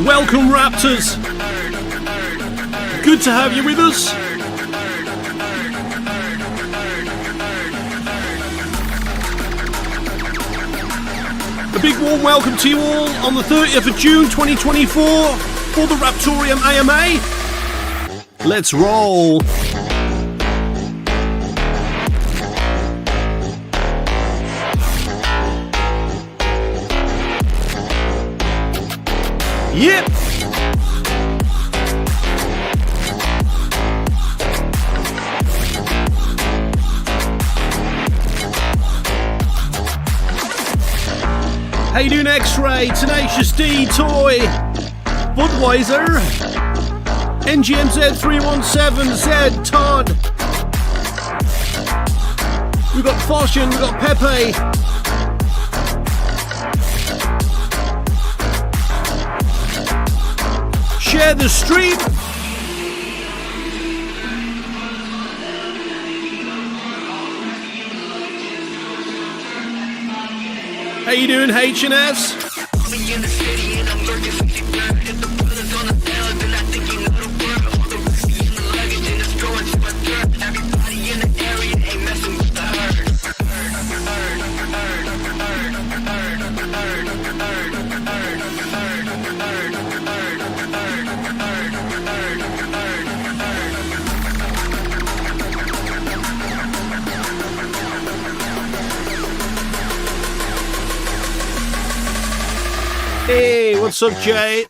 Welcome, Raptors. Good to have you with us. A big warm welcome to you all on the 30th of June 2024 for the Raptoreum AMA. Let's roll. Yep. How you doing, X-Ray? Tenacious D, Toy, Budweiser, NGMZ317, Z, Todd. We've got Foshin, we've got Pepe. Share the stream. How you doing, H&S? Hey, what's up, Jay?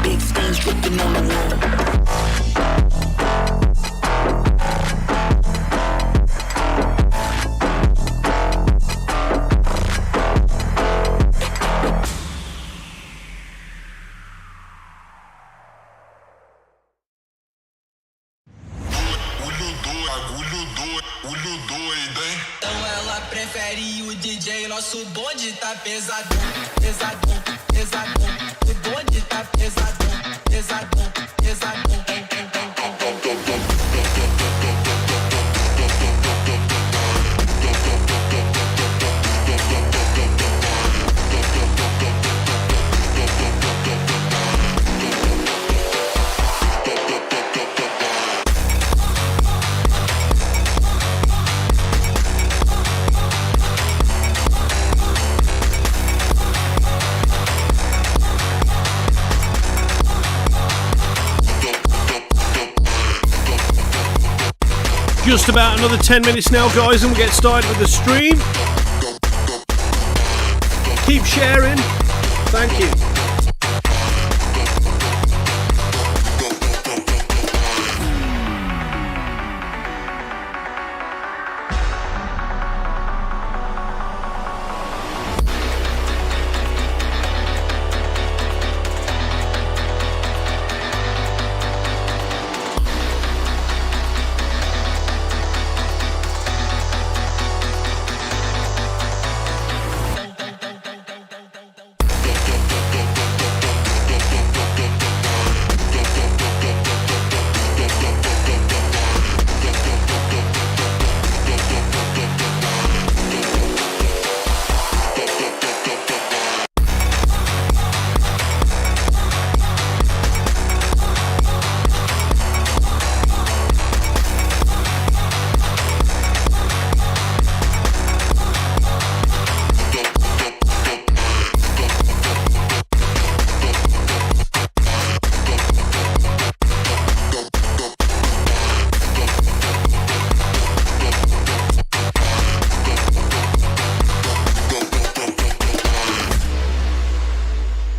Big screens dripping on the wall. Então ela prefere o DJ, nosso bonde tá pesadão, pesadão, pesadão. O bonde tá pesadão, pesadão, pesadão. Just about another 10 minutes now, guys, and we'll get started with the stream. Keep sharing. Thank you.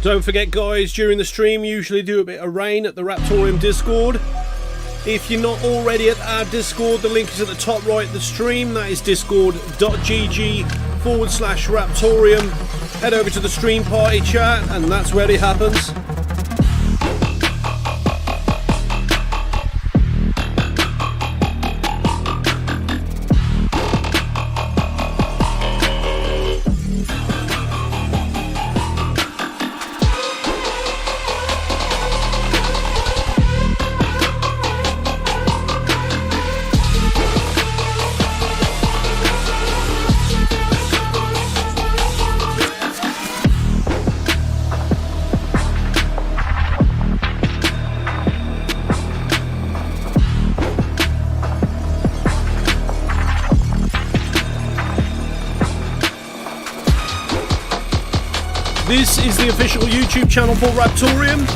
Don't forget, guys, during the stream, usually do a bit of rain at the Raptoreum Discord. If you're not already at our Discord, the link is at the top right of the stream. That is discord.gg/Raptoreum. Head over to the stream party chat, and that's where it happens. This is the official YouTube channel for Raptoreum.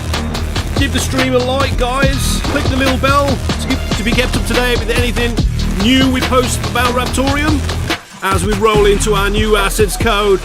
Give the stream a like, guys. Click the little bell to be kept up to date with anything new we post about Raptoreum as we roll into our new assets code.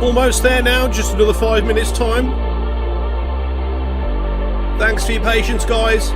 Almost there now, just another 5 minutes time. Thanks for your patience, guys.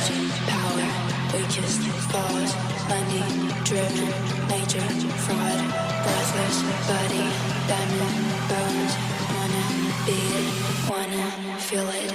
Rage, power, weakest, force, money, driven, nature, fraud, breathless, body, diamond, bones, wanna be it, wanna feel it.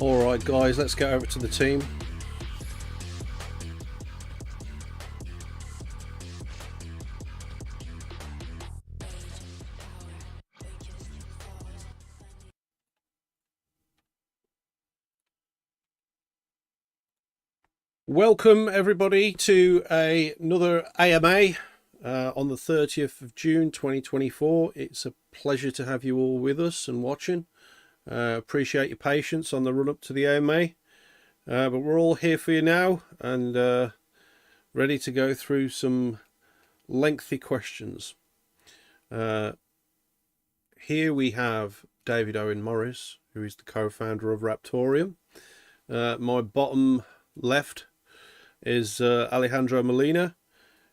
Alright guys, let's get over to the team. Welcome everybody to another AMA on the 30th of June 2024. It's a pleasure to have you all with us and watching. Appreciate your patience on the run up to the AMA, but we're all here for you now and ready to go through some lengthy questions. Here we have David Owen Morris, who is the co-founder of Raptoreum. My bottom left is Alejandro Molina,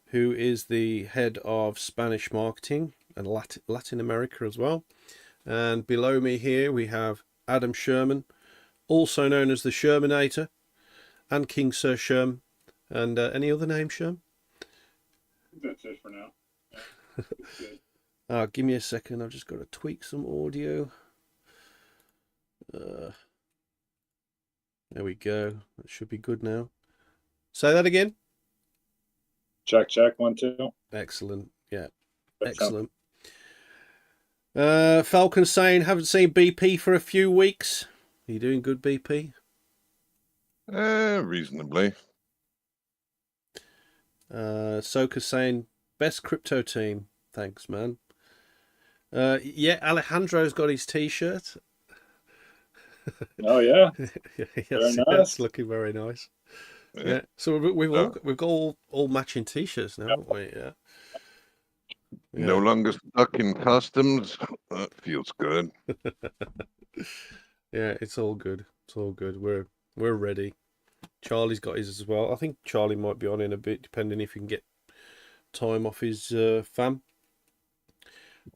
who is the head of Spanish marketing and Latin America as well. And below me here we have Adam Scherman, also known as the Scherminator, and King Sir Scherm. And any other name, Scherm? That's it for now. Yeah, give me a second, I've just got to tweak some audio. There we go, that should be good now. Say that again. check, 1, 2. Excellent, yeah, That's excellent. Falcon saying, haven't seen BP for a few weeks. Are you doing good, BP? Reasonably. Soka saying, best crypto team. Thanks, man. Yeah, Alejandro's got his t-shirt. Oh yeah, Yes, very nice. it's looking very nice. Yeah. So we've got all matching t-shirts now, haven't we? Yeah. No longer stuck in customs. That feels good. Yeah, it's all good. It's all good. We're ready. Charlie's got his as well. I think Charlie might be on in a bit, depending if he can get time off his fam.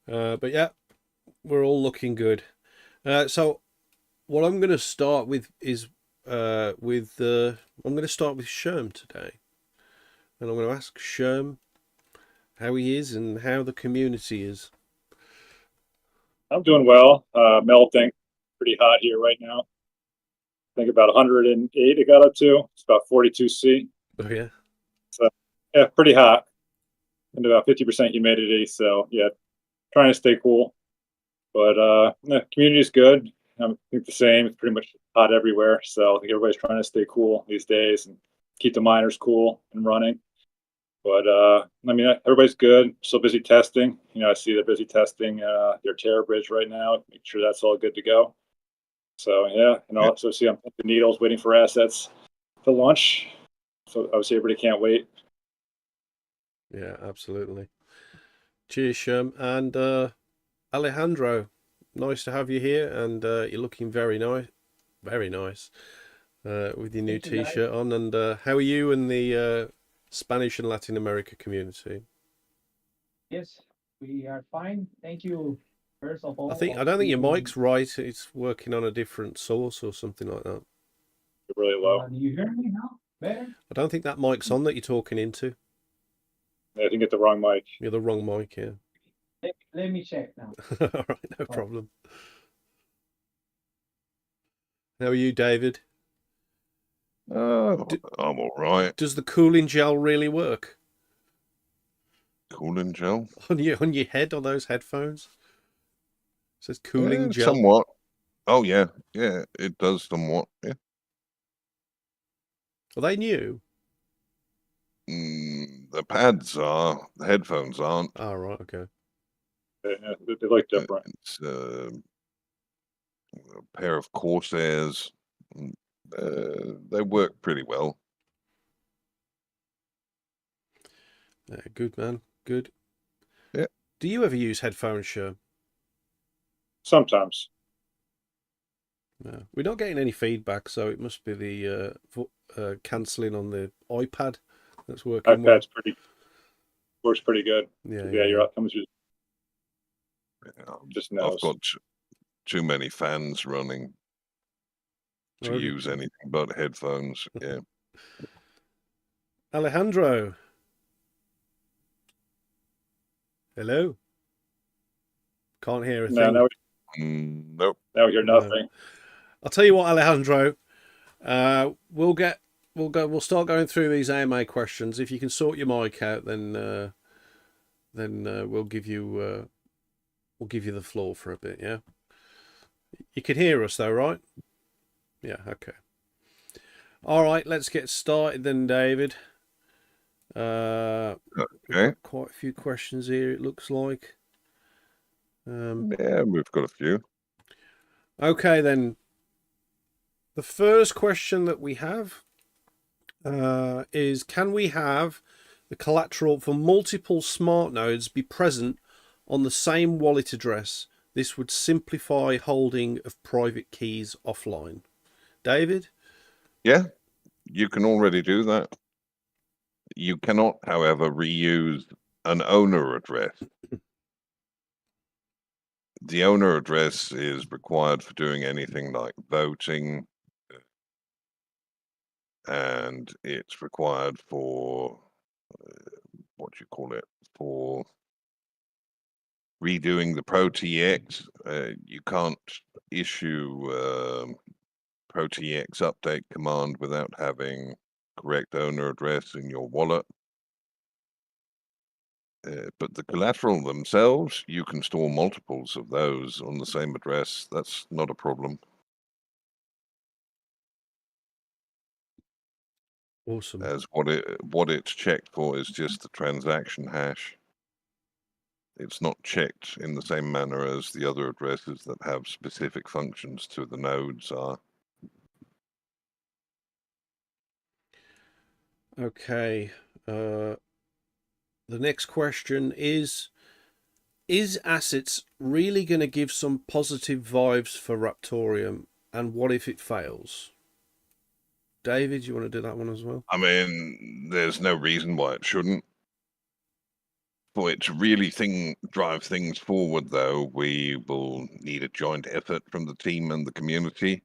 But yeah, we're all looking good. So what I'm going to start with is I'm going to start with Scherm today, and I'm going to ask Scherm how he is and how the community is. I'm doing well. Melting, pretty hot here right now. I think about 108 it got up to. It's about 42°C. Oh yeah. So yeah, pretty hot, and about 50% humidity. So yeah, trying to stay cool. But the community's good. I think the same. It's pretty much hot everywhere. So I think everybody's trying to stay cool these days and keep the miners cool and running. But I mean, everybody's good. Still busy testing. I see they're busy testing their Terra bridge right now. Make sure that's all good to go. So yeah, and Yeah. also see I'm the needles waiting for assets to launch. So obviously everybody can't wait. Yeah, absolutely. Cheers, Scherm. And Alejandro, nice to have you here, and you're looking very nice, with your new Thank you, guys. T-shirt on. And how are you and the Spanish and Latin America community? Yes, we are fine. Thank you. First of all, I don't think your mic's right. It's working on a different source or something like that. You're really low. Do you hear me now? Better? I don't think that mic's on that you're talking into. I think it's the wrong mic. You're the wrong mic, yeah. Let me check now. All right, no problem. How are you, David? I'm all right. Does the cooling gel really work Cooling gel? on your head on those headphones? It says cooling gel. Somewhat. Oh, yeah. Yeah, it does somewhat. Yeah. Are they new? The pads are. The headphones aren't. Oh, right, okay. They look different. It's a pair of Corsairs. They work pretty well. Yeah, good, man. Good. Yeah. Do you ever use headphones, Sherm? Sometimes. No. We're not getting any feedback, so it must be the cancelling on the iPad that's working iPad's works pretty good. well. Yeah, you're coming through. Just knows. I've got too many fans running to use anything but headphones. Yeah. Alejandro. Hello. Can't hear a thing. Nope. Now we hear nothing. I'll tell you what, Alejandro. We'll start going through these AMA questions. If you can sort your mic out, then we'll give you the floor for a bit. Yeah. You can hear us though, right? Yeah. Okay. All right. Let's get started then, David. Okay. Quite a few questions here. It looks like. Yeah, we've got a few. Okay, then. The first question that we have is, can we have the collateral for multiple smart nodes be present on the same wallet address? This would simplify holding of private keys offline. David? Yeah, you can already do that. You cannot, however, reuse an owner address. The owner address is required for doing anything like voting, and it's required for for redoing the ProTX. You can't issue ProTX update command without having correct owner address in your wallet. But the collateral themselves, you can store multiples of those on the same address. That's not a problem. Awesome. As what it's checked for is just the transaction hash. It's not checked in the same manner as the other addresses that have specific functions to the nodes are. Okay. The next question is assets really going to give some positive vibes for Raptoreum, and what if it fails? David, you want to do that one as well? I mean, there's no reason why it shouldn't. For it to really drive things forward, though, we will need a joint effort from the team and the community.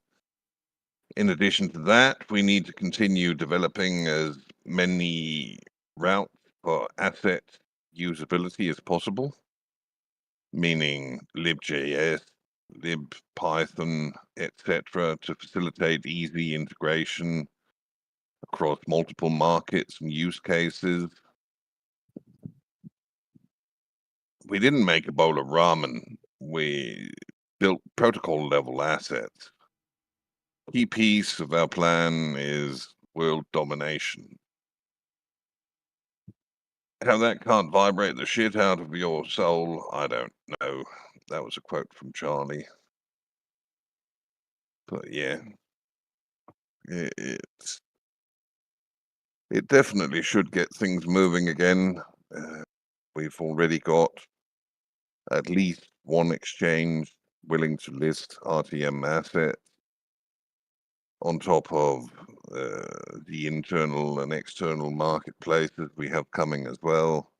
In addition to that, we need to continue developing as many routes for asset usability as possible, meaning libJS, libPython, etc., to facilitate easy integration across multiple markets and use cases. We didn't make a bowl of ramen. We built protocol level assets. Key piece of our plan is world domination. How that can't vibrate the shit out of your soul, I don't know. That was a quote from Charlie. But yeah, it definitely should get things moving again. We've already got at least one exchange willing to list RTM assets on top of the internal and external marketplaces we have coming as well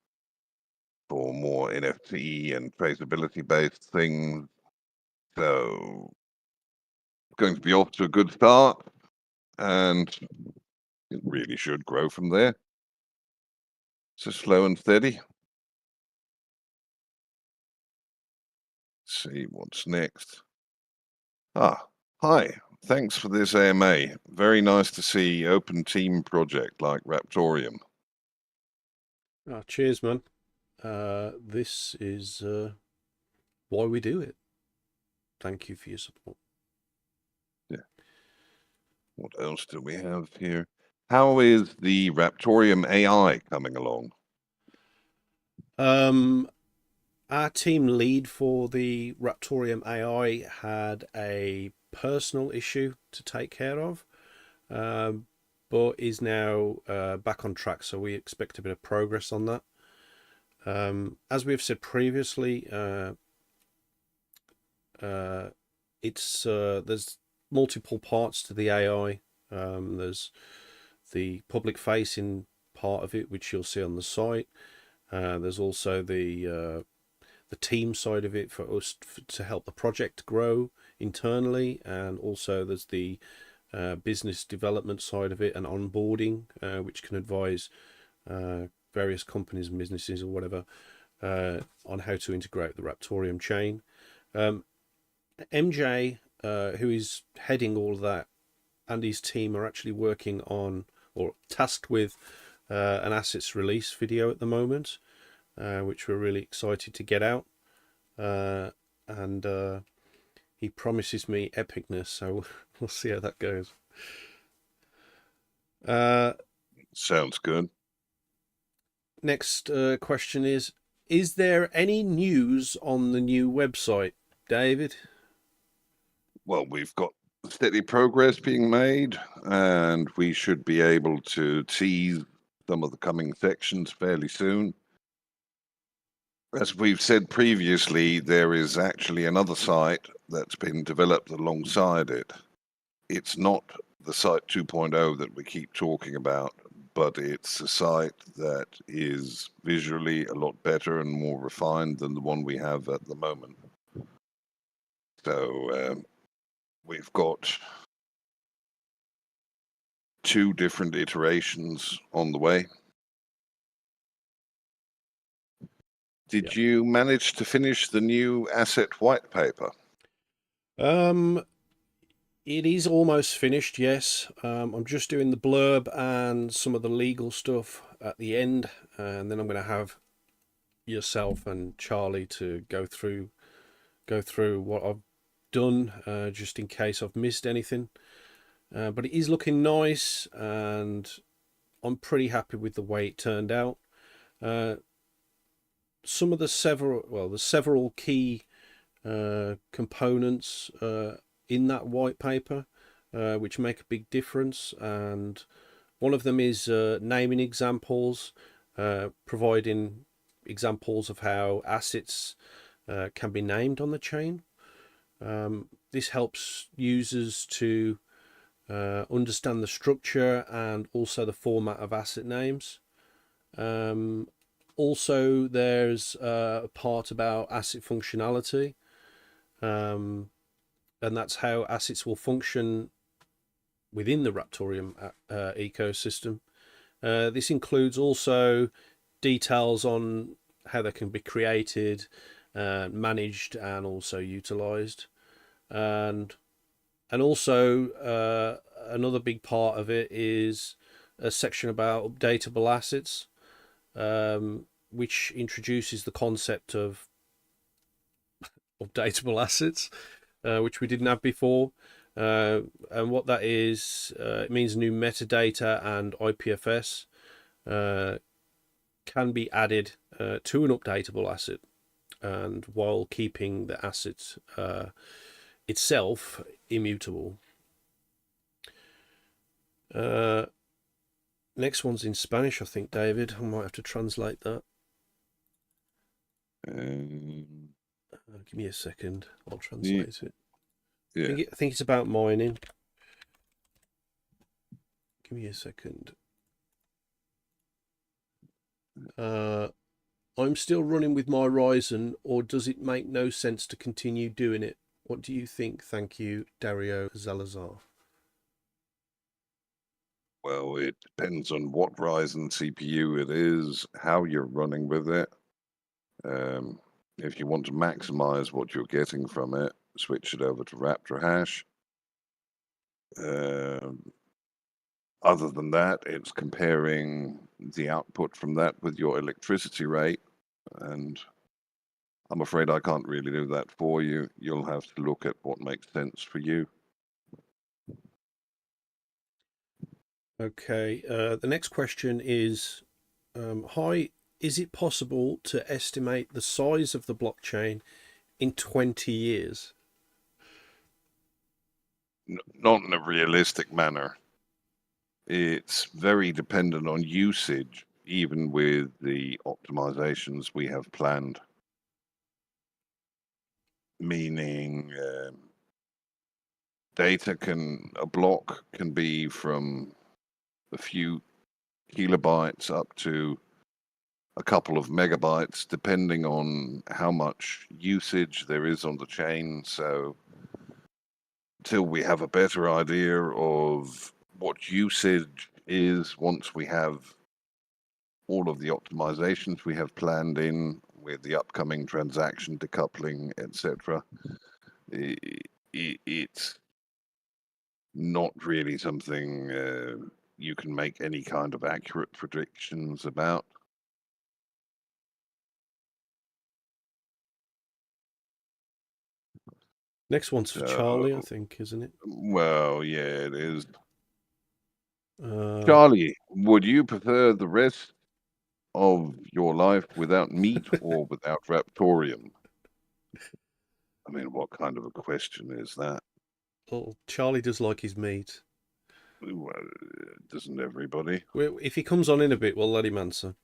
for more NFT and traceability based things. So it's going to be off to a good start, and it really should grow from there. So slow and steady. See what's next. Hi. Thanks for this AMA. Very nice to see open team project like Raptoreum. Oh, cheers, man. This is why we do it. Thank you for your support. Yeah. What else do we have here? How is the Raptoreum AI coming along? Our team lead for the Raptoreum AI had a personal issue to take care of, but is now back on track. So we expect a bit of progress on that. As we've said previously, there's multiple parts to the AI. There's the public facing part of it, which you'll see on the site. There's also the team side of it for us to help the project grow internally, and also there's the business development side of it and onboarding, which can advise various companies and businesses or whatever on how to integrate the Raptoreum chain. MJ, who is heading all of that, and his team are actually working on or tasked with an assets release video at the moment, which we're really excited to get out. And he promises me epicness, so we'll see how that goes. Sounds good. Next question is there any news on the new website, David? Well, we've got steady progress being made, and we should be able to tease some of the coming sections fairly soon. As we've said previously, there is actually another site that's been developed alongside it. It's not the site 2.0 that we keep talking about, but it's a site that is visually a lot better and more refined than the one we have at the moment. So we've got 2 different iterations on the way. Did you manage to finish the new asset white paper? It is almost finished, yes. I'm just doing the blurb and some of the legal stuff at the end, and then I'm going to have yourself and Charlie to go through what I've done, just in case I've missed anything. But it is looking nice, and I'm pretty happy with the way it turned out. Some of the several key components in that white paper which make a big difference, and one of them is naming examples, providing examples of how assets can be named on the chain. This helps users to understand the structure and also the format of asset names. Also, there's a part about asset functionality, and that's how assets will function within the Raptoreum ecosystem. This includes also details on how they can be created, managed, and also utilized. And also another big part of it is a section about updatable assets, which introduces the concept of updatable assets, which we didn't have before. And what that is, it means new metadata and IPFS can be added to an updatable asset, and while keeping the asset itself immutable. Next one's in Spanish, I think, David. I might have to translate that. Give me a second. I'll translate it. Yeah. I think it's about mining. Give me a second. I'm still running with my Ryzen, or does it make no sense to continue doing it? What do you think? Thank you, Dario Zalazar. Well, it depends on what Ryzen CPU it is, how you're running with it. If you want to maximize what you're getting from it, switch it over to Raptor Hash. Other than that, it's comparing the output from that with your electricity rate, and I'm afraid I can't really do that for you. You'll have to look at what makes sense for you. Okay, the next question is, hi, is it possible to estimate the size of the blockchain in 20 years? Not in a realistic manner. It's very dependent on usage, even with the optimizations we have planned. Meaning, a block can be from a few kilobytes up to a couple of megabytes, depending on how much usage there is on the chain. So till we have a better idea of what usage is, once we have all of the optimizations we have planned in with the upcoming transaction decoupling, etc., it's not really something you can make any kind of accurate predictions about. Next one's for Charlie, I think, isn't it? Well, yeah, it is. Charlie, would you prefer the rest of your life without meat or without Raptoreum? I mean, what kind of a question is that? Well, Charlie does like his meat. Well, doesn't everybody? If he comes on in a bit, we'll let him answer.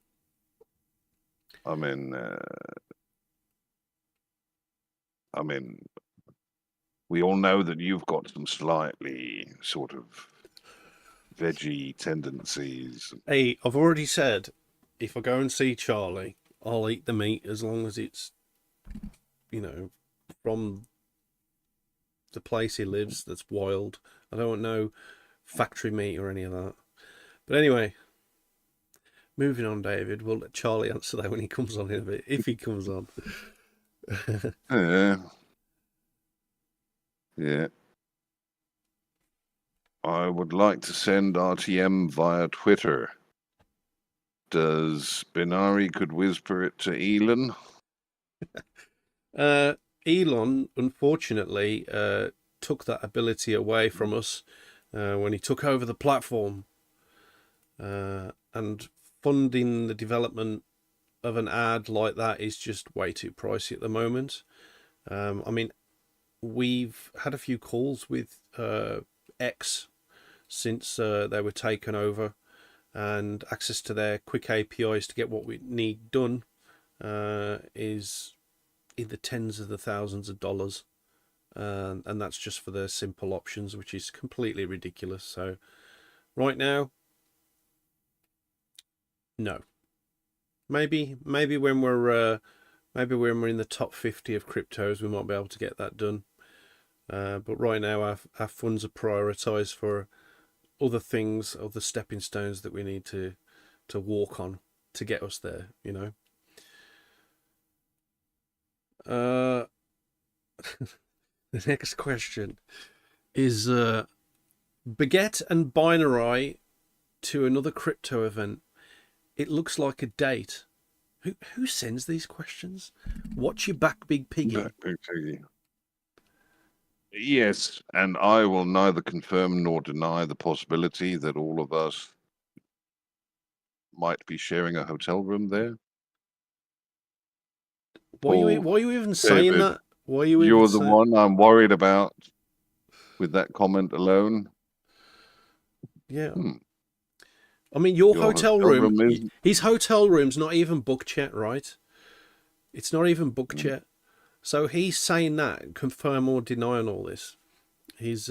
I mean, we all know that you've got some slightly sort of veggie tendencies. Hey, I've already said, if I go and see Charlie, I'll eat the meat as long as it's, from the place he lives that's wild. I don't want no factory meat or any of that. But anyway, moving on, David. We'll let Charlie answer that when he comes on in a bit, if he comes on. Yeah. I would like to send RTM via Twitter. Does Binarai could whisper it to Elon? Elon, unfortunately, took that ability away from us when he took over the platform. And funding the development of an ad like that is just way too pricey at the moment. I mean, we've had a few calls with X since they were taken over, and access to their quick APIs to get what we need done is in the tens of the thousands of dollars, and that's just for the simple options, which is completely ridiculous. So right now, no. Maybe when we're in the top 50 of cryptos, we might be able to get that done. But right now, our funds are prioritized for other things, other stepping stones that we need to walk on to get us there, The next question is Baguette and Binarai to another crypto event. It looks like a date. Who sends these questions? Watch your back, BigPiggy. BigPiggy. Yes, and I will neither confirm nor deny the possibility that all of us might be sharing a hotel room there. Why are Paul, you even saying David, that? Why are you even you're the saying? one I'm worried about with that comment alone. Yeah. Hmm. I mean, your Your hotel hotel room, room is his hotel room's not even booked yet, right? It's not even booked Hmm. yet. So he's saying that, confirm or deny on all this. He's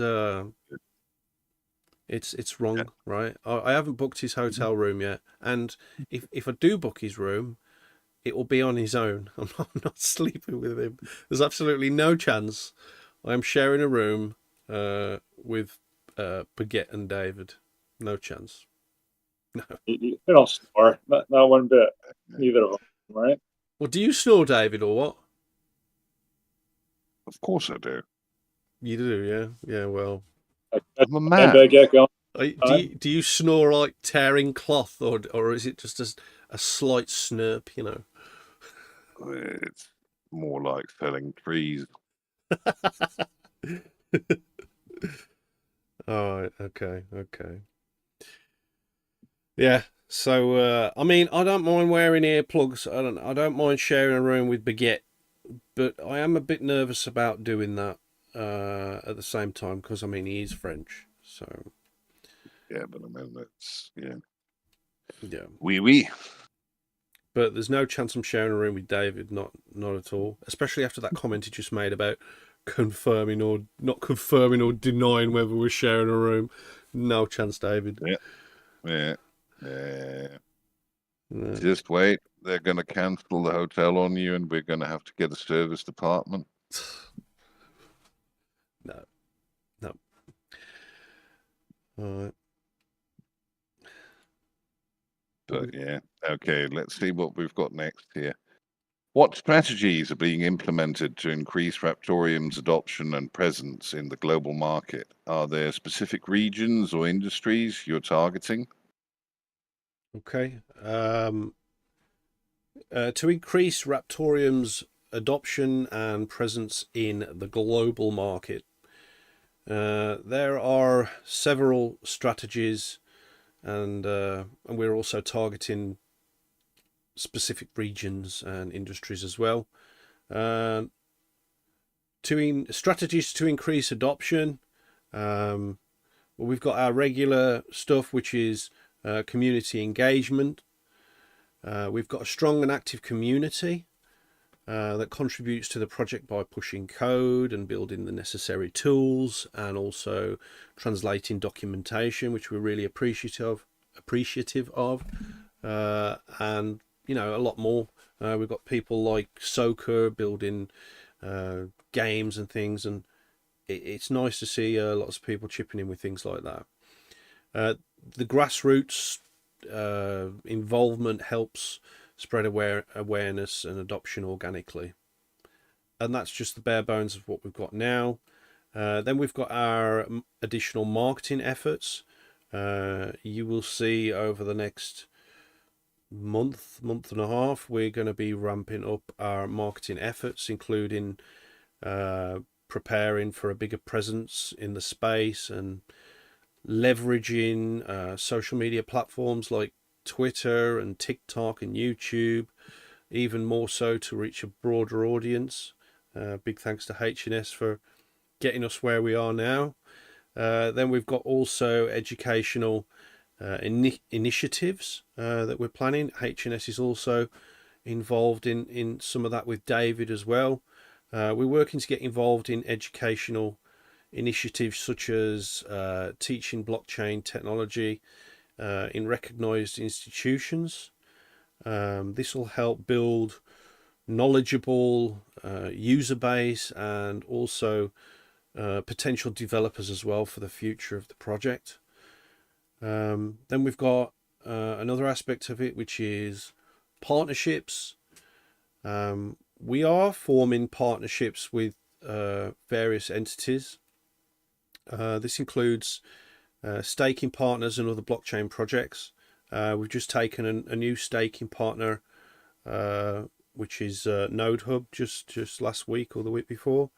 it's wrong, right? I haven't booked his hotel room yet, and if I do book his room, it will be on his own. I'm not sleeping with him. There's absolutely no chance I am sharing a room with Baguette and David. No chance. No. You don't snore, not one bit. Neither of them, right? Well, do you snore, David, or what? Of course I do. You do, yeah. Yeah. Well, I'm a And man. baguette going on. do you snore like tearing cloth, or is it just a slight snurp? You know. It's more like felling trees. All right. Okay. Okay. Yeah. So I mean, I don't mind wearing earplugs. I don't mind sharing a room with Baguette, but I am a bit nervous about doing that at the same time because I mean he is French. So Yeah, but I mean that's yeah. oui. But there's no chance I'm sharing a room with David. Not at all. Especially after that comment he just made about confirming or not confirming or denying whether we're sharing a room. No chance, David. Yeah. No. Just wait. They're going to cancel the hotel on you, and we're going to have to get a service department. No. All right. But yeah, okay. Let's see what we've got next here. What strategies are being implemented to increase Raptoreum's adoption and presence in the global market? Are there specific regions or industries you're targeting? Okay. To increase Raptoreum's adoption and presence in the global market, there are several strategies, and we're also targeting specific regions and industries as well. Strategies to increase adoption. Well, we've got our regular stuff, which is community engagement. We've got a strong and active community that contributes to the project by pushing code and building the necessary tools, and also translating documentation, which we're really appreciative of, and you know, a lot more. We've got people like Soka building games and things, and it's nice to see lots of people chipping in with things like that. The grassroots involvement helps spread awareness and adoption organically, and that's just the bare bones of what we've got now. Then we've got our additional marketing efforts. You will see over the next month and a half, we're going to be ramping up our marketing efforts, including preparing for a bigger presence in the space and leveraging social media platforms like Twitter and TikTok and YouTube, even more so to reach a broader audience. Big thanks to H&S for getting us where we are now. Then we've got also educational initiatives that we're planning. H&S is also involved in some of that with David as well. We're working to get involved in educational initiatives such as teaching blockchain technology in recognized institutions. This will help build knowledgeable user base and also potential developers as well for the future of the project. Then we've got another aspect of it, which is partnerships. We are forming partnerships with various entities. This includes staking partners and other blockchain projects. We've just taken a new staking partner, which is Node Hub, just last week or the week before,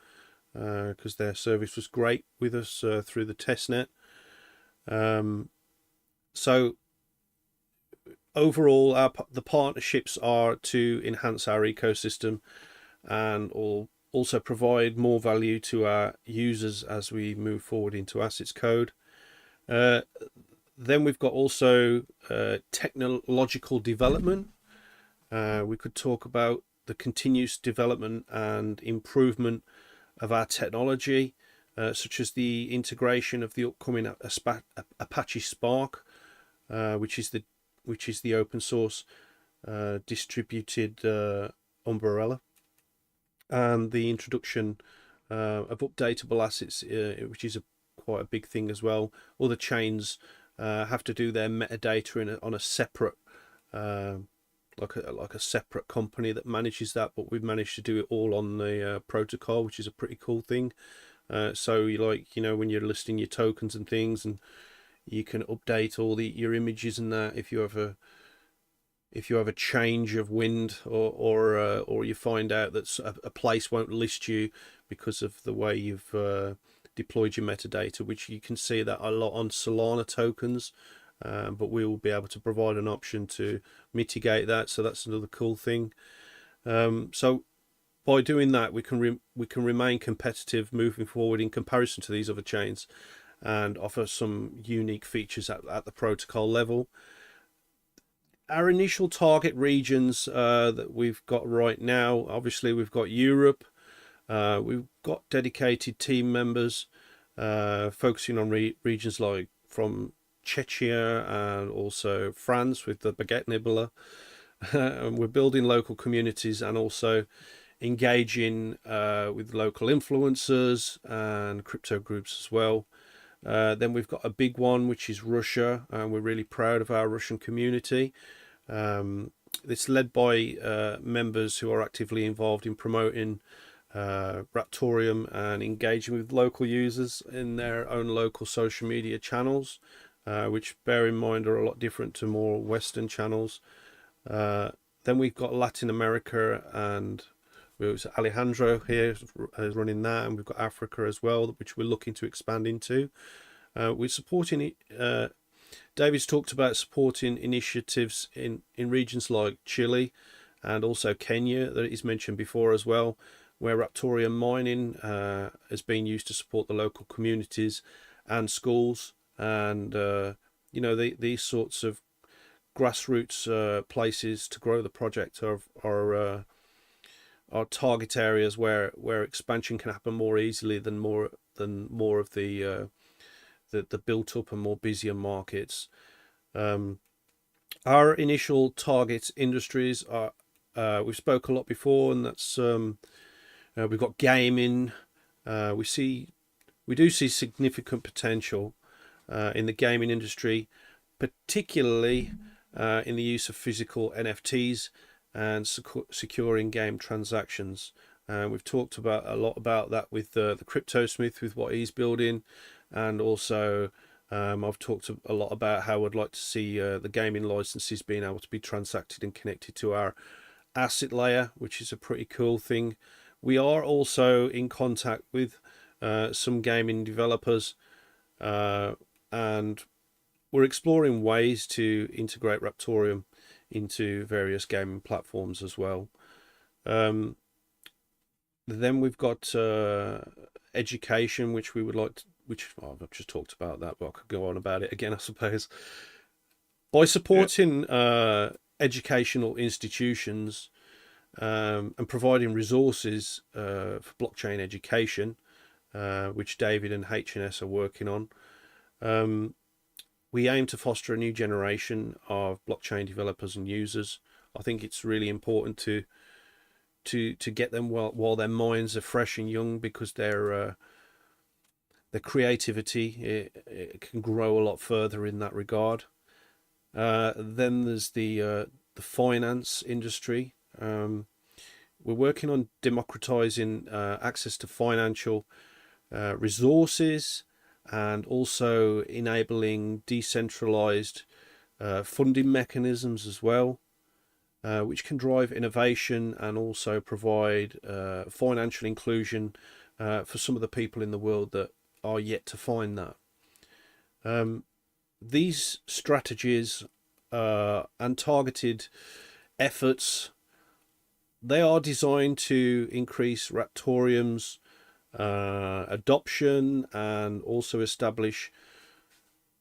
because their service was great with us through the testnet. So overall, the partnerships are to enhance our ecosystem and also provide more value to our users as we move forward into assets code. Then we've got also technological development. We could talk about the continuous development and improvement of our technology, such as the integration of the upcoming Apache Spark, which is the open source distributed umbrella, and the introduction of updatable assets, which is quite a big thing as well. Other chains have to do their metadata on a separate, like a separate company that manages that, but we've managed to do it all on the protocol, which is a pretty cool thing. So when you're listing your tokens and things, and you can update all your images and that if you have a change of wind, or you find out that a place won't list you because of the way you've deployed your metadata, which you can see that a lot on Solana tokens, but we will be able to provide an option to mitigate that. So that's another cool thing. So by doing that, we can remain competitive moving forward in comparison to these other chains, and offer some unique features at the protocol level. Our initial target regions that we've got right now, obviously we've got Europe. We've got dedicated team members focusing on regions like from Czechia and also France with the Baguette Nibbler. And we're building local communities and also engaging with local influencers and crypto groups as well. Then we've got a big one, which is Russia, and we're really proud of our Russian community. It's led by members who are actively involved in promoting Raptoreum and engaging with local users in their own local social media channels, which, bear in mind, are a lot different to more Western channels. Then we've got Latin America, and Alejandro here is running that, and we've got Africa as well, which we're looking to expand into. We're supporting David's talked about supporting initiatives in regions like Chile and also Kenya that he's mentioned before as well, where Raptoreum mining has been used to support the local communities and schools, and these sorts of grassroots places to grow the project are target areas where expansion can happen more easily than more of the built up and more busier markets. Our initial target industries are we've spoke a lot before, and that's we've got gaming. We do see significant potential in the gaming industry, particularly in the use of physical NFTs and securing game transactions. We've talked a lot about that with the CryptoSmith, with what he's building, and also I've talked a lot about how I'd like to see the gaming licenses being able to be transacted and connected to our asset layer, which is a pretty cool thing. We are also in contact with some gaming developers, and we're exploring ways to integrate Raptoreum into various gaming platforms as well. Then we've got education, which we would like to, I've just talked about that, but I could go on about it again, I suppose. By supporting educational institutions and providing resources for blockchain education, which David and HNS are working on, we aim to foster a new generation of blockchain developers and users. I think it's really important to get them while their minds are fresh and young, because their creativity it can grow a lot further in that regard. Then there's the finance industry. We're working on democratizing access to financial resources, and also enabling decentralized funding mechanisms as well, which can drive innovation and also provide financial inclusion for some of the people in the world that are yet to find that. These strategies and targeted efforts. They are designed to increase Raptoreum's adoption and also establish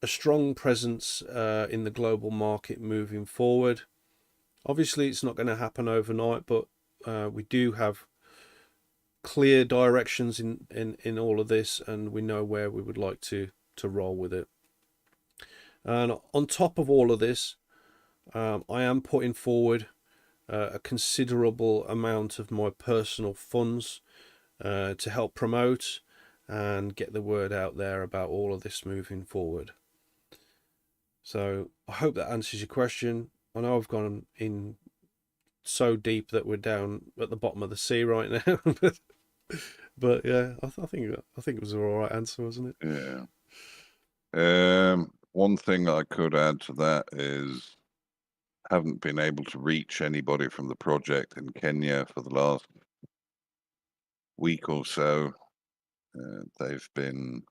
a strong presence in the global market moving forward. Obviously, it's not going to happen overnight, but we do have clear directions in all of this, and we know where we would like to roll with it. And on top of all of this, I am putting forward a considerable amount of my personal funds to help promote and get the word out there about all of this moving forward. So I hope that answers your question. I know I've gone in so deep that we're down at the bottom of the sea right now, but yeah, I think it was an all right answer, wasn't it? Yeah. One thing I could add to that is haven't been able to reach anybody from the project in Kenya for the last week or so. They've been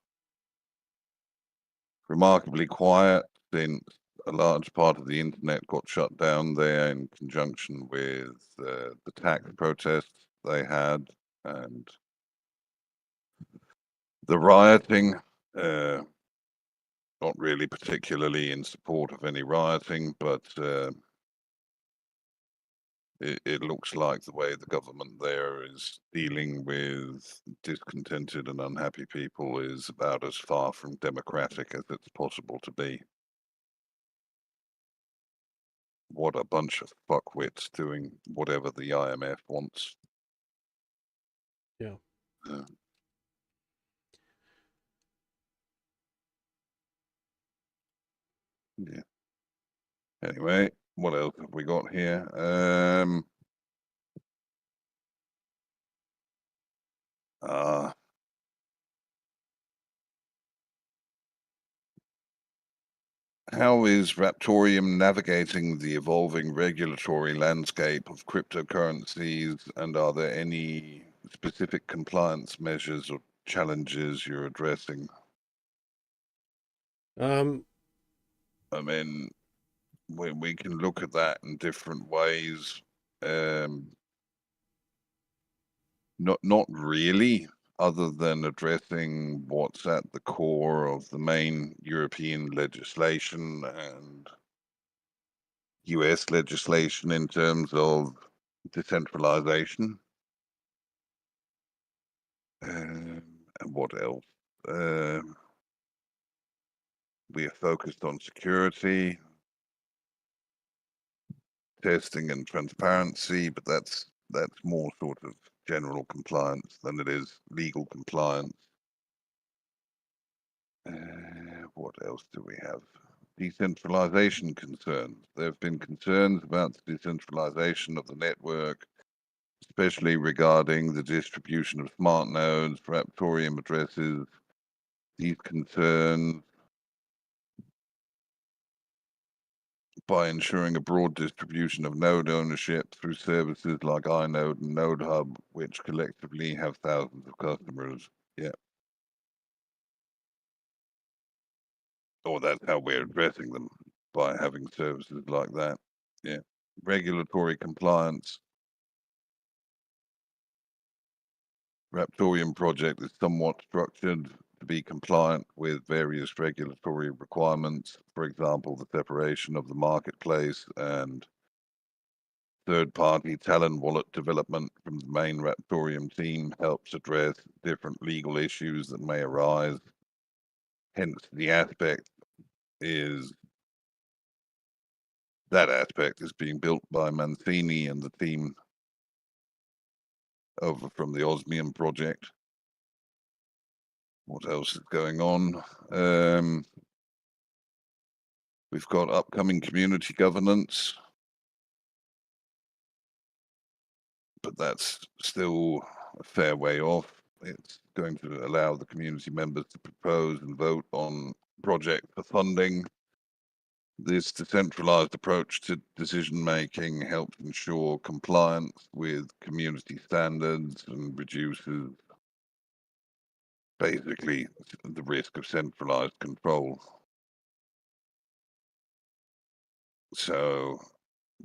remarkably quiet since a large part of the internet got shut down there in conjunction with the tax protests they had and the rioting. Not really particularly in support of any rioting, but it looks like the way the government there is dealing with discontented and unhappy people is about as far from democratic as it's possible to be. What a bunch of fuckwits doing whatever the IMF wants. Yeah. Yeah. Anyway, what else have we got here? How is Raptoreum navigating the evolving regulatory landscape of cryptocurrencies, and are there any specific compliance measures or challenges you're addressing? I mean, we can look at that in different ways. Not really, other than addressing what's at the core of the main European legislation and US legislation in terms of decentralization. And what else? We are focused on security, testing and transparency, but that's more sort of general compliance than it is legal compliance. What else do we have? Decentralization concerns. There have been concerns about the decentralization of the network, especially regarding the distribution of smart nodes. Raptoreum addresses these concerns by ensuring a broad distribution of node ownership through services like iNode and NodeHub, which collectively have thousands of customers. Yeah. Or that's how we're addressing them, by having services like that. Yeah. Regulatory compliance. Raptoreum project is somewhat structured to be compliant with various regulatory requirements. For example, the separation of the marketplace and third-party Talon wallet development from the main Raptoreum team helps address different legal issues that may arise. Hence, the aspect is being built by Mancini and the team over from the Osmium project. What else is going on? We've got upcoming community governance, but that's still a fair way off. It's going to allow the community members to propose and vote on project for funding. This decentralized approach to decision making helps ensure compliance with community standards and reduces basically the risk of centralized control. So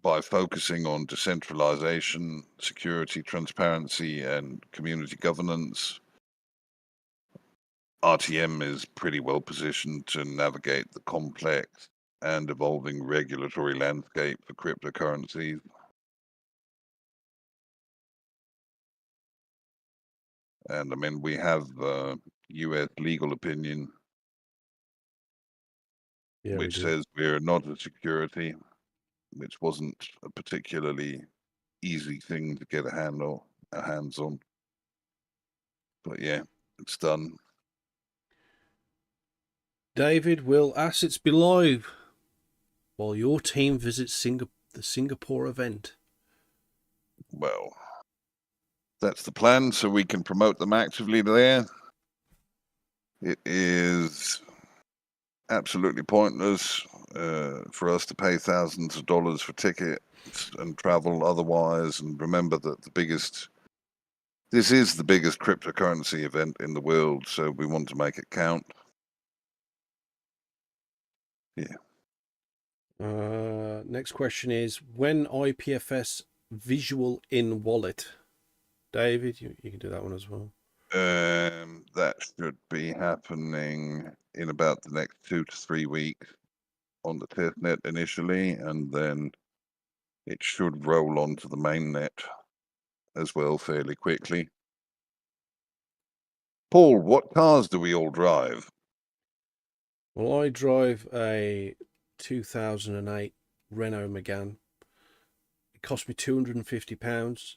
by focusing on decentralization, security, transparency, and community governance, RTM is pretty well positioned to navigate the complex and evolving regulatory landscape for cryptocurrencies. And I mean, we have US legal opinion, Yeah, we which do. says we're not a security, which wasn't a particularly easy thing to get a hands on. But yeah, it's done. David, will assets be live while your team visits the Singapore event? Well, that's the plan, so we can promote them actively there. It is absolutely pointless for us to pay thousands of dollars for tickets and travel otherwise. And remember that this is the biggest cryptocurrency event in the world, so we want to make it count. Yeah. Next question is, when IPFS visual in wallet? David, you can do that one as well. That should be happening in about the next 2 to 3 weeks on the testnet initially, and then it should roll onto the mainnet as well fairly quickly. Paul, what cars do we all drive? Well, I drive a 2008 Renault Megane. It cost me £250.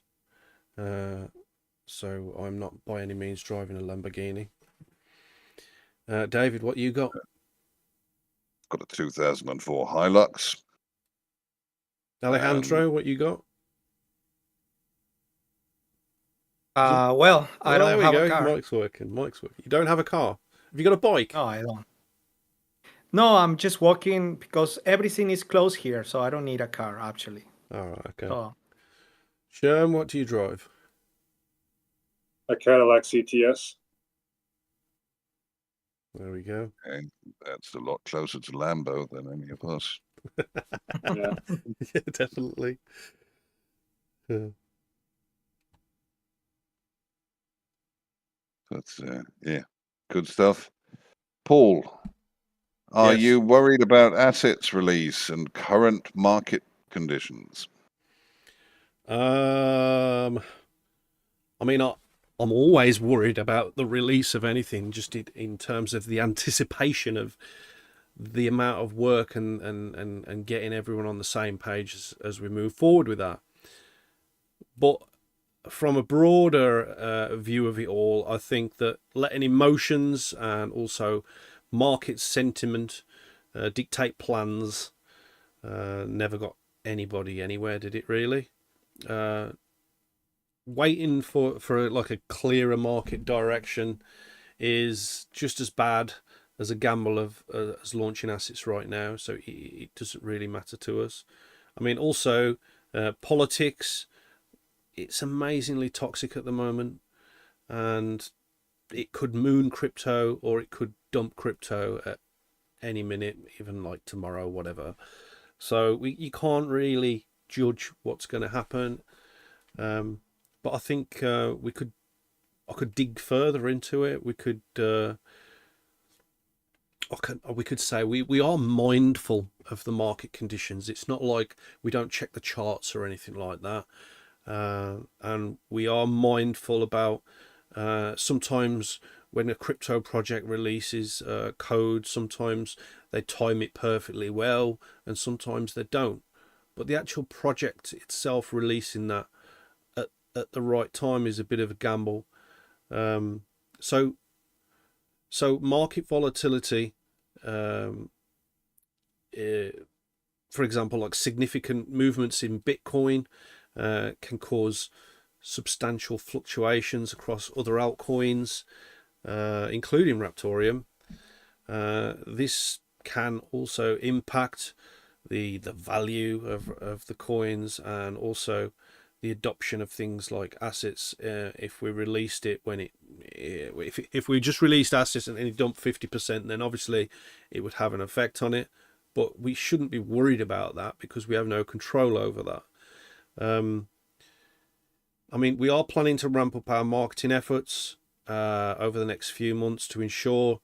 So I'm not by any means driving a Lamborghini. David, what you got? Got a 2004 Hilux. Alejandro, what you got? Well, I There don't we have go. a car. Mike's working. You don't have a car. Have you got a bike? No, I don't. No, I'm just walking because everything is close here, so I don't need a car actually. All right, okay. So, Scherm, what do you drive? A Cadillac CTS. There we go. And that's a lot closer to Lambo than any of us. Yeah. Yeah, definitely. Yeah. That's yeah, good stuff. Paul, are Yes. you worried about assets release and current market conditions? I mean, I'm always worried about the release of anything, just in terms of the anticipation of the amount of work and getting everyone on the same page as we move forward with that. But from a broader view of it all, I think that letting emotions and also market sentiment dictate plans never got anybody anywhere, did it really? Waiting for like a clearer market direction is just as bad as a gamble of as launching assets right now, so it doesn't really matter to us. I mean, also politics, it's amazingly toxic at the moment, and it could moon crypto or it could dump crypto at any minute, even like tomorrow, whatever. So you can't really judge what's going to happen. But I think I could dig further into it. We could say we are mindful of the market conditions. It's not like we don't check the charts or anything like that. And we are mindful about sometimes when a crypto project releases code, sometimes they time it perfectly well and sometimes they don't. But the actual project itself releasing that at the right time is a bit of a gamble. So market volatility, for example, like significant movements in Bitcoin can cause substantial fluctuations across other altcoins, including Raptoreum. This can also impact the value of the coins and also the adoption of things like assets. If we released it if we just released assets and it dumped 50%, then obviously it would have an effect on it. but we shouldn't be worried about that because we have no control over that. I mean, we are planning to ramp up our marketing efforts over the next few months to ensure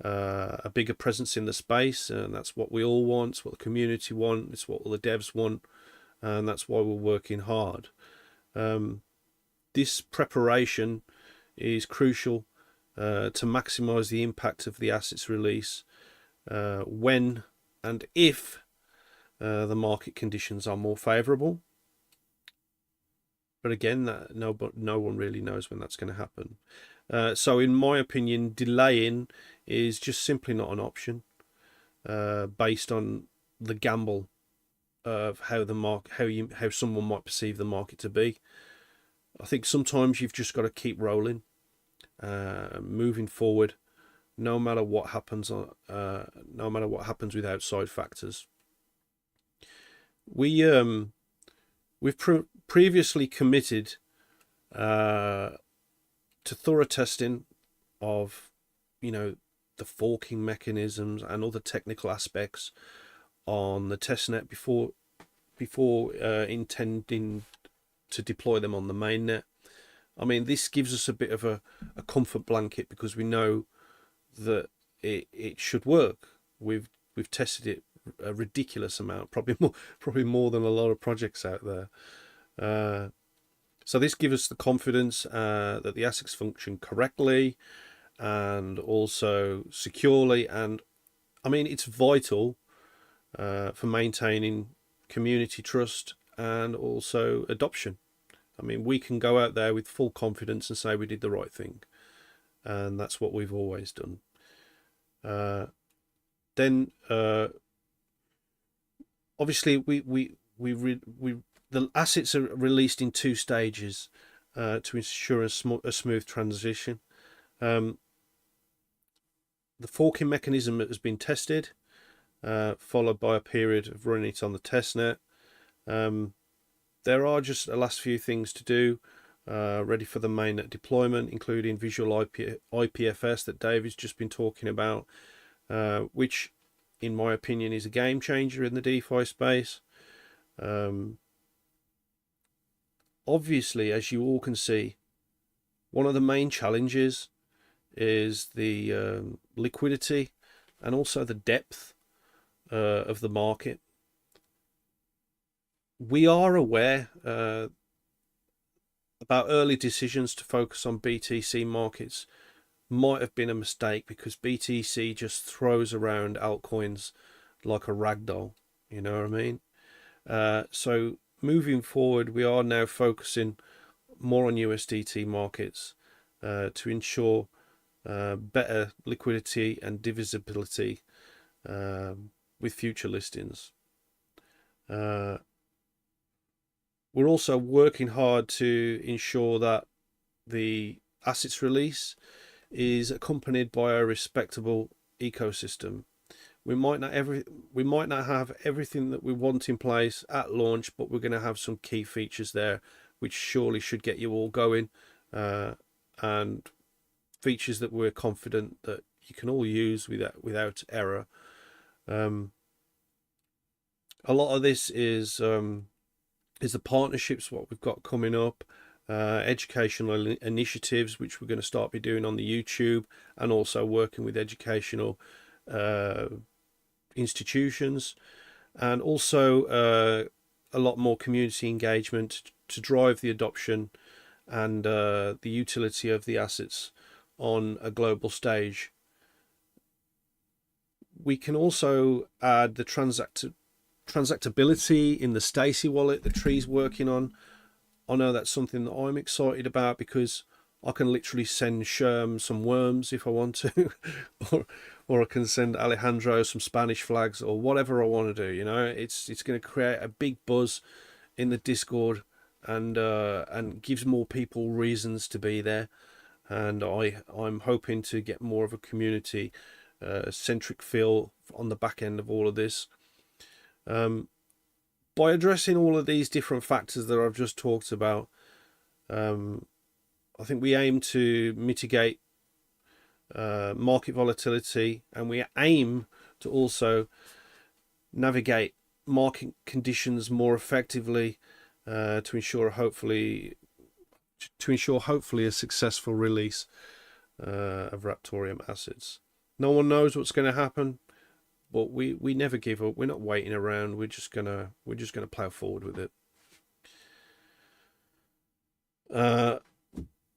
a bigger presence in the space, and that's what we all want. It's what the community want. It's what all the devs want, and that's why we're working hard. This preparation is crucial to maximize the impact of the assets release when and if the market conditions are more favorable. But again, no one really knows when that's going to happen. So in my opinion, delaying is just simply not an option based on the gamble of how how someone might perceive the market to be. I think sometimes you've just got to keep rolling, moving forward, no matter what happens with outside factors. We've previously committed to thorough testing of, the forking mechanisms and other technical aspects on the testnet before intending to deploy them on the mainnet. I mean, this gives us a bit of a comfort blanket because we know that it should work. We've tested it a ridiculous amount, probably more than a lot of projects out there. So this gives us the confidence that the ASICs function correctly and also securely. And I mean, it's vital for maintaining community trust and also adoption. I mean, we can go out there with full confidence and say we did the right thing, and that's what we've always done. Then obviously the assets are released in 2 stages to ensure a smooth transition. The forking mechanism has been tested, followed by a period of running it on the testnet. There are just the last few things to do, ready for the mainnet deployment, including visual IPFS that David's just been talking about, which, in my opinion, is a game changer in the DeFi space. Obviously, as you all can see, one of the main challenges is the liquidity and also the depth of the market. We are aware about early decisions to focus on BTC markets might have been a mistake because BTC just throws around altcoins like a rag doll, you know what I mean? So moving forward, we are now focusing more on USDT markets to ensure better liquidity and divisibility with future listings. We're also working hard to ensure that the assets release is accompanied by a respectable ecosystem. We might not have everything that we want in place at launch, but we're going to have some key features there which surely should get you all going, and features that we're confident that you can all use without error. A lot of this is the partnerships, what we've got coming up, educational initiatives, which we're going to start be doing on the YouTube, and also working with educational institutions, and also a lot more community engagement to drive the adoption and the utility of the assets on a global stage. We can also add the transactability in the Stacy wallet that Tree's working on. I know that's something that I'm excited about because I can literally send Scherm some worms if I want to, or I can send Alejandro some Spanish flags or whatever I want to do. You know, it's going to create a big buzz in the Discord and gives more people reasons to be there. And I'm hoping to get more of a community centric feel on the back end of all of this. By addressing all of these different factors that I've just talked about, I think we aim to mitigate market volatility, and we aim to also navigate market conditions more effectively to ensure hopefully a successful release of Raptoreum assets. No one knows what's going to happen, but we never give up. We're not waiting around. We're just gonna plow forward with it.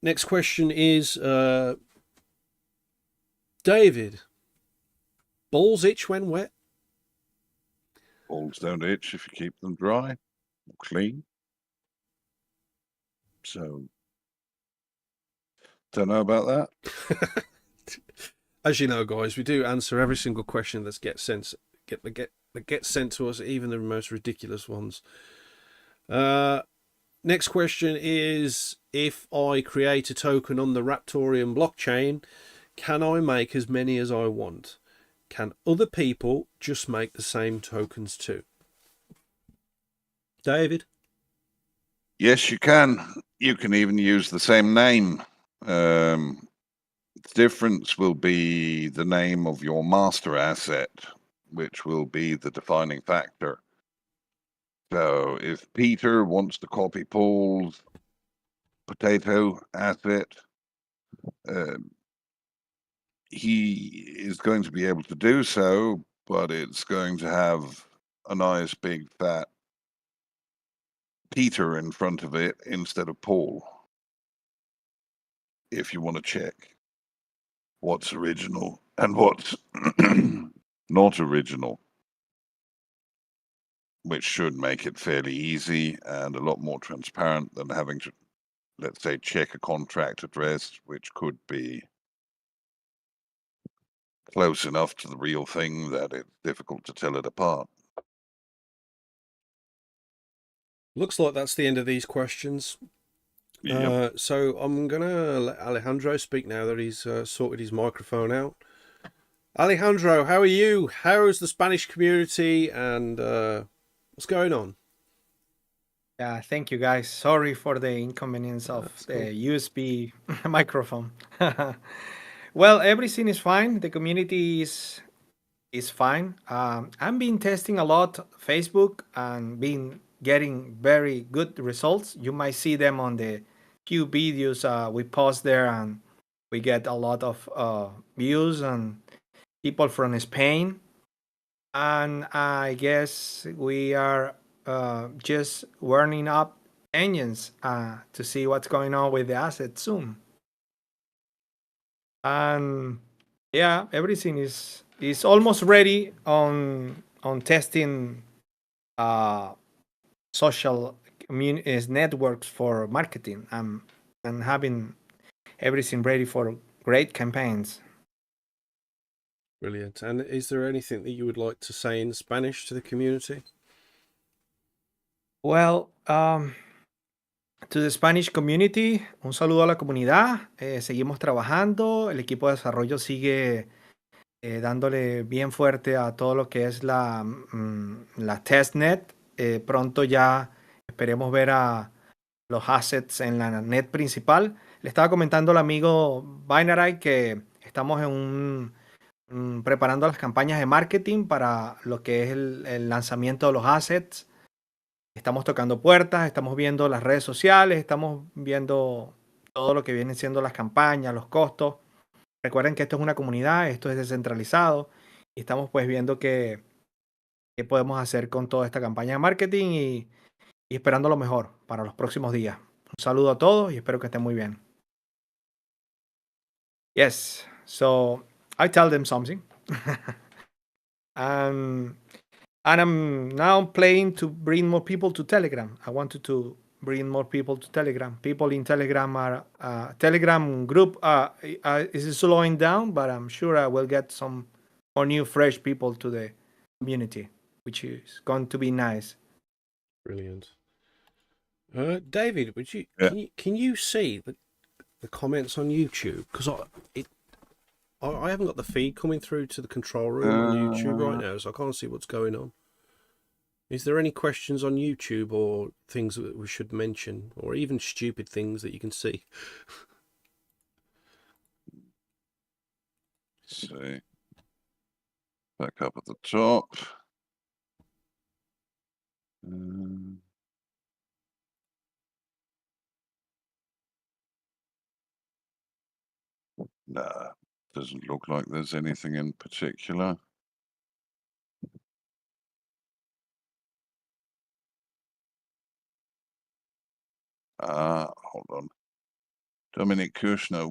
Next question is David. Balls itch when wet? Balls don't itch if you keep them dry or clean. So, don't know about that. As you know, guys, we do answer every single question that gets sent to us, even the most ridiculous ones. Next question is, if I create a token on the Raptoreum blockchain, can I make as many as I want? Can other people just make the same tokens too? David? Yes, you can. You can even use the same name. The difference will be the name of your master asset, which will be the defining factor. So if Peter wants to copy Paul's potato asset, he is going to be able to do so, but it's going to have a nice big fat Peter in front of it instead of Paul. If you want to check what's original and what's not original, which should make it fairly easy and a lot more transparent than having to, let's say, check a contract address, which could be close enough to the real thing that it's difficult to tell it apart. Looks like that's the end of these questions. Yep. So I'm going to let Alejandro speak now that he's sorted his microphone out. Alejandro, how are you? How is the Spanish community, and what's going on? Yeah, thank you guys. Sorry for the inconvenience of the USB microphone. Well, everything is fine. The community is fine. I've been testing a lot Facebook and been getting very good results. You might see them on the few videos we post there, and we get a lot of views and people from Spain. And I guess we are just warming up engines to see what's going on with the asset soon. And yeah, everything is almost ready on testing social networks for marketing and having everything ready for great campaigns. Brilliant. And is there anything that you would like to say in Spanish to the community? Well, to the Spanish community, un saludo a la comunidad. Seguimos trabajando. El equipo de desarrollo sigue dándole bien fuerte a todo lo que es la testnet. Pronto ya esperemos ver a los assets en la net principal. Le estaba comentando al amigo Binarai que estamos preparando las campañas de marketing para lo que es el lanzamiento de los assets. Estamos tocando puertas, estamos viendo las redes sociales, estamos viendo todo lo que vienen siendo las campañas, los costos. Recuerden que esto es una comunidad, esto es descentralizado y estamos pues viendo qué podemos hacer con toda esta campaña de marketing y esperando lo mejor para los próximos días. Un saludo a todos y espero que estén muy bien. Yes, so I tell them something. And I'm now planning to bring more people to Telegram. I wanted to bring more people to Telegram. People in Telegram are Telegram group is slowing down, but I'm sure I will get some more new, fresh people to the community, which is going to be nice. Brilliant. David, would you can you see the comments on YouTube? Because I haven't got the feed coming through to the control room on YouTube right now, so I can't see what's going on. Is there any questions on YouTube or things that we should mention, or even stupid things that you can see? See. Back up at the top. No, doesn't look like there's anything in particular. Hold on. Dominic Kushner,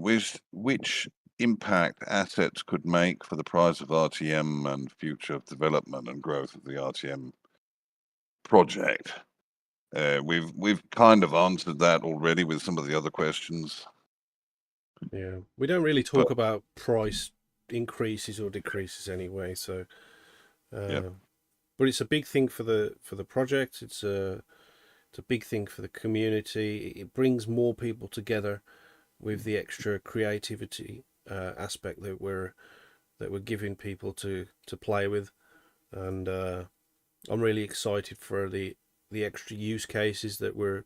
which impact assets could make for the price of RTM and future development and growth of the RTM project? We've kind of answered that already with some of the other questions. Yeah, we don't really talk about price increases or decreases anyway. So, Yeah. but it's a big thing for the project. It's a big thing for the community. It brings more people together with the extra creativity aspect that we're giving people to play with, and I'm really excited for the extra use cases that we're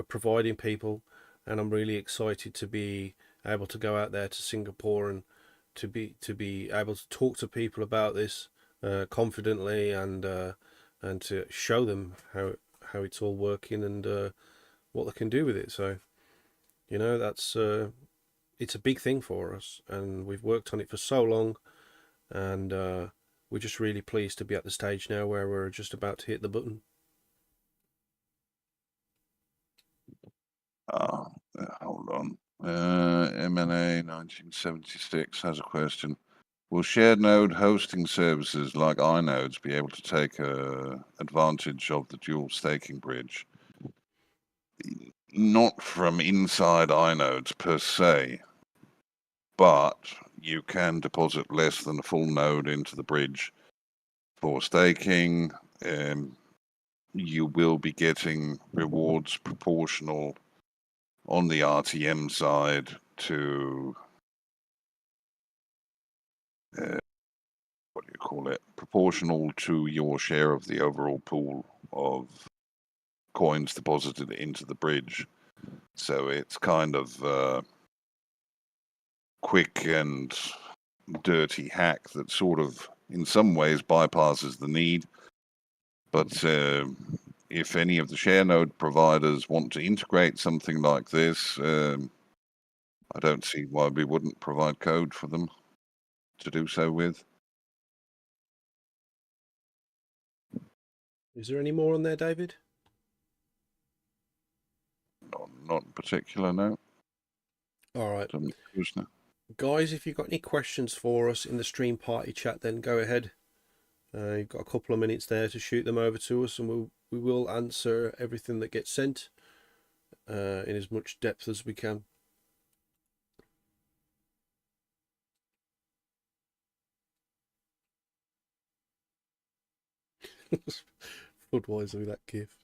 providing people, and I'm really excited to be able to go out there to Singapore and to be able to talk to people about this confidently, and to show them how it's all working and what they can do with it. So, you know, that's it's a big thing for us, and we've worked on it for so long, and we're just really pleased to be at the stage now where we're just about to hit the button. Hold on. M&A 1976 has a question. Will shared node hosting services like iNodes be able to take advantage of the dual staking bridge? Not from inside iNodes per se, but you can deposit less than a full node into the bridge for staking. You will be getting rewards proportional on the RTM side to what do you call it? Proportional to your share of the overall pool of coins deposited into the bridge. So it's kind of quick and dirty hack that sort of, in some ways, bypasses the need. But if any of the share node providers want to integrate something like this, I don't see why we wouldn't provide code for them to do so with. Is there any more on there, David? Not in particular, no. All right. Guys, if you've got any questions for us in the stream party chat, then go ahead. You've got a couple of minutes there to shoot them over to us, and we will answer everything that gets sent in as much depth as we can. Budweiser with that gift.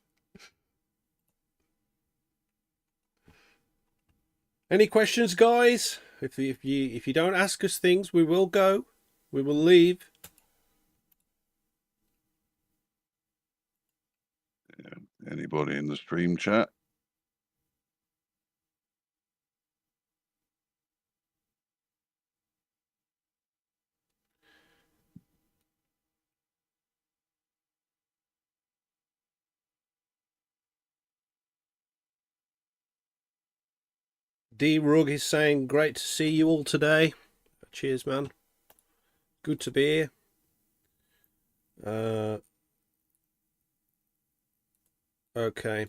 Any questions, guys? If you don't ask us things, we will go. We will leave. Yeah. Anybody in the stream chat? D Rug is saying, great to see you all today. Cheers, man. Good to be here. Okay.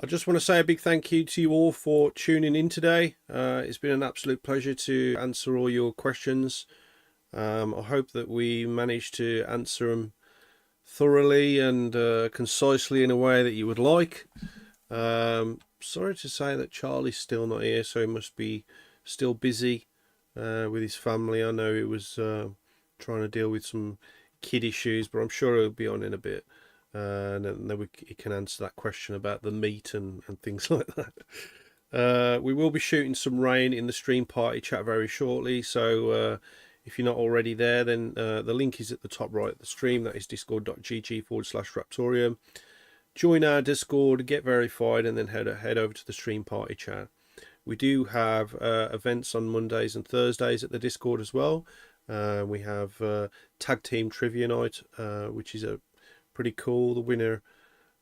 I just want to say a big thank you to you all for tuning in today. It's been an absolute pleasure to answer all your questions. I hope that we managed to answer them thoroughly and concisely in a way that you would like. Sorry to say that Charlie's still not here, so he must be still busy with his family. I know he was trying to deal with some kid issues, but I'm sure he'll be on in a bit. And then he can answer that question about the meat and things like that. We will be shooting some rain in the stream party chat very shortly, so if you're not already there, then the link is at the top right of the stream. That is discord.gg/Raptoreum. Join our Discord, get verified, and then head over to the stream party chat. We do have events on Mondays and Thursdays at the Discord as well. We have Tag Team Trivia Night, which is pretty cool. The winner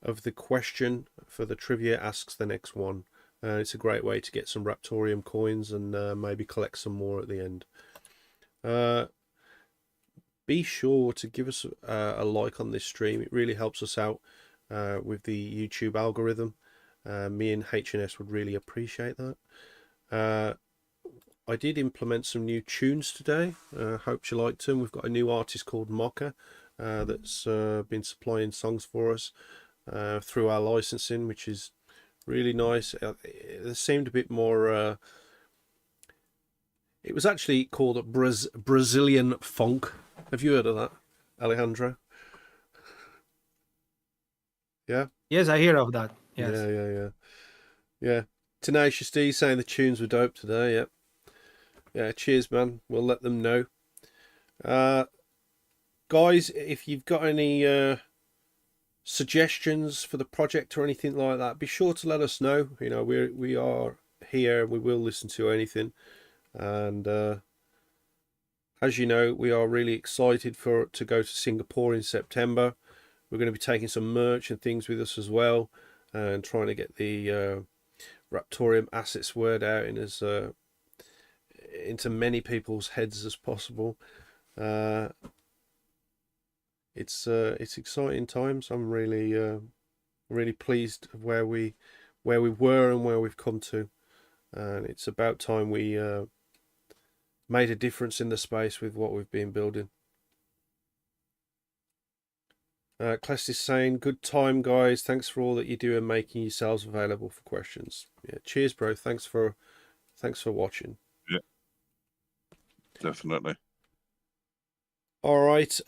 of the question for the trivia asks the next one. It's a great way to get some Raptoreum coins and maybe collect some more at the end. Be sure to give us a like on this stream. It really helps us out with the YouTube algorithm. Me and HNS would really appreciate that. I did implement some new tunes today. Hope you liked them. We've got a new artist called Mocha that's been supplying songs for us through our licensing, which is really nice. It seemed a bit more... it was actually called Brazilian funk. Have you heard of that, Alejandro? Yeah? Yes, I hear of that. Yes. Yeah. Tenacious D saying the tunes were dope today. Yep. Yeah, cheers, man. We'll let them know. Guys, if you've got any suggestions for the project or anything like that, be sure to let us know. You know, we are here. We will listen to anything. And as you know, we are really excited to go to Singapore in September. We're going to be taking some merch and things with us as well, and trying to get the Raptoreum assets word out in as into many people's heads as possible. It's exciting times. I'm really pleased of where we were and where we've come to, and it's about time we made a difference in the space with what we've been building. Class is saying, good time, guys. Thanks for all that you do and making yourselves available for questions. Yeah, cheers, bro. Thanks for watching. Yeah, definitely. All right.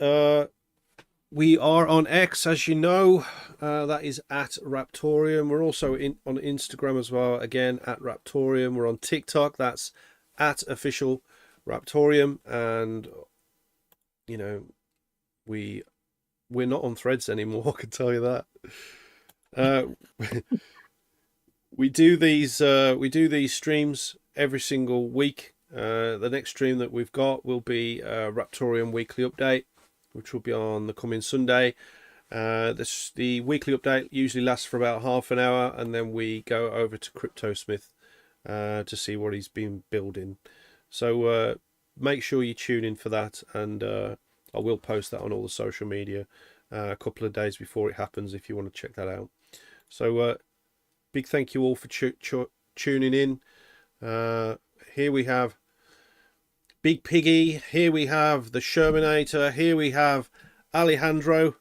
We are on X, as you know. That is at Raptoreum. We're also on Instagram as well. Again, at Raptoreum. We're on TikTok. That's at official Raptoreum. And, you know, we're not on Threads anymore, I can tell you that. We do these streams every single week. The next stream that we've got will be Raptoreum Weekly Update, which will be on the coming Sunday. The weekly update usually lasts for about half an hour, and then we go over to CryptoSmith to see what he's been building. So make sure you tune in for that, and I will post that on all the social media a couple of days before it happens if you want to check that out. So big thank you all for tuning in. Here we have BigPiggy, here we have the Shermanator, here we have Alejandro.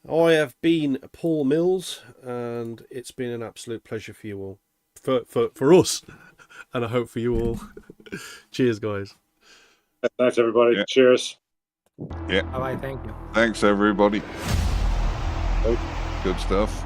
I have been Paul Mills, and it's been an absolute pleasure for you all. For us, and I hope for you all. Cheers, guys. Thanks, everybody. Yeah. Cheers. Yeah. Bye-bye. Thank you. Thanks, everybody. Bye. Good stuff.